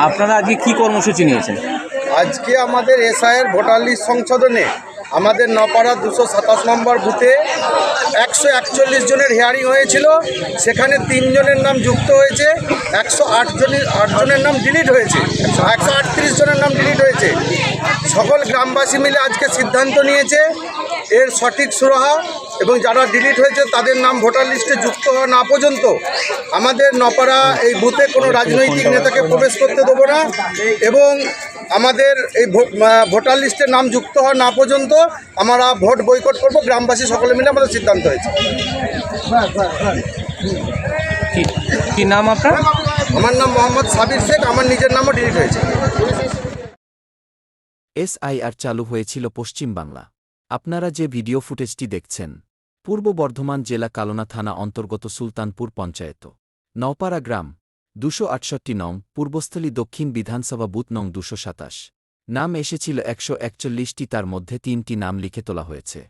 আপনারা আজকে কি কর্মসূচি নিয়েছেন? আজকে আমাদের এসআইয়ের ভোটার লিস্ট সংশোধনে আমাদের নপাড়া 227 নম্বর বুথে 141 জনের হিয়ারিং হয়েছিল। সেখানে 3 জনের নাম যুক্ত হয়েছে, 108 জনের নাম ডিলিট হয়েছে, 138 জনের নাম ডিলিট হয়েছে। সকল গ্রামবাসী মিলে আজকে সিদ্ধান্ত নিয়েছে এর সঠিক সুরাহা এবং যারা ডিলিট হয়েছে তাদের নাম ভোটার লিস্টে যুক্ত হওয়া না পর্যন্ত আমাদের নপাড়া এই বুথে কোনো রাজনৈতিক নেতাকে প্রবেশ করতে দেবো না এবং আমাদের এই ভোটার লিস্টে নাম যুক্ত হওয়া না পর্যন্ত আমরা ভোট বয়কট করব। গ্রামবাসী সকলে মিলে আমাদের সিদ্ধান্ত হয়েছে। কি নাম আপনার? আমার নাম মোহাম্মদ সাবির শেখ, আমার নিজের নামও ডিলিট হয়েছে। এসআইআর চালু হয়েছিল পশ্চিম বাংলা। আপনারা যে ভিডিও ফুটেজটি দেখছেন, পূর্ব বর্ধমান জেলা কালনা থানা অন্তর্গত সুলতানপুর পঞ্চায়েত নওপাড়া গ্রাম 268 নং পূর্বস্থলী দক্ষিণ বিধানসভা বুথ নং 227। নাম এসেছিল 141টি, তার মধ্যে 3টি নাম লিখে তোলা হয়েছে,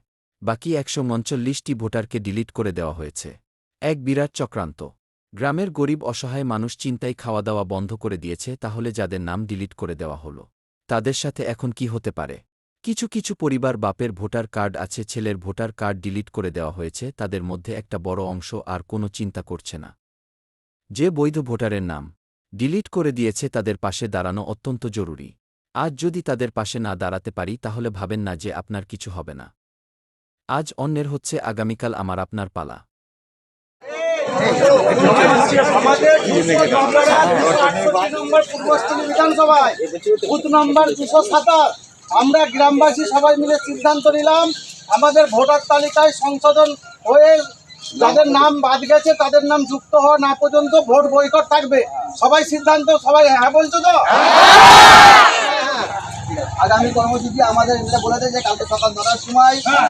বাকি 139টি ভোটারকে ডিলিট করে দেওয়া হয়েছে। এক বিরাট চক্রান্ত। গ্রামের গরিব অসহায় মানুষ চিন্তায় খাওয়া দাওয়া বন্ধ করে দিয়েছে। তাহলে যাদের নাম ডিলিট করে দেওয়া হলো তাদের সাথে এখন কি হতে পারে? কিছু কিছু পরিবার বাপের ভোটার কার্ড আছে, ছেলের ভোটার কার্ড ডিলিট করে দেওয়া হয়েছে, তাদের মধ্যে একটা বড় অংশ আর কোনো চিন্তা করছে না। যে বৈধ ভোটারের নাম ডিলিট করে দিয়েছে তাদের পাশে দাঁড়ানো অত্যন্ত জরুরি। আজ যদি তাদের পাশে না দাঁড়াতে পারি তাহলে ভাবেন না যে আপনার কিছু হবে না। আজ অন্যের হচ্ছে, আগামীকাল আমার আপনার পালা। বিধানসভায় বুথ নম্বর 227 আমরা গ্রামবাসী সবাই মিলে সিদ্ধান্ত নিলাম আমাদের ভোটার তালিকায় সংশোধন হয়ে যাদের নাম বাদ গেছে তাদের নাম যুক্ত হওয়া না পর্যন্ত ভোট বয়কট থাকবে। সবাই সিদ্ধান্ত, সবাই হ্যাঁ বলছো তো? আগামী কর্মসূচি আমাদের বলে দেয় যে কালকে সকাল 9টার সময়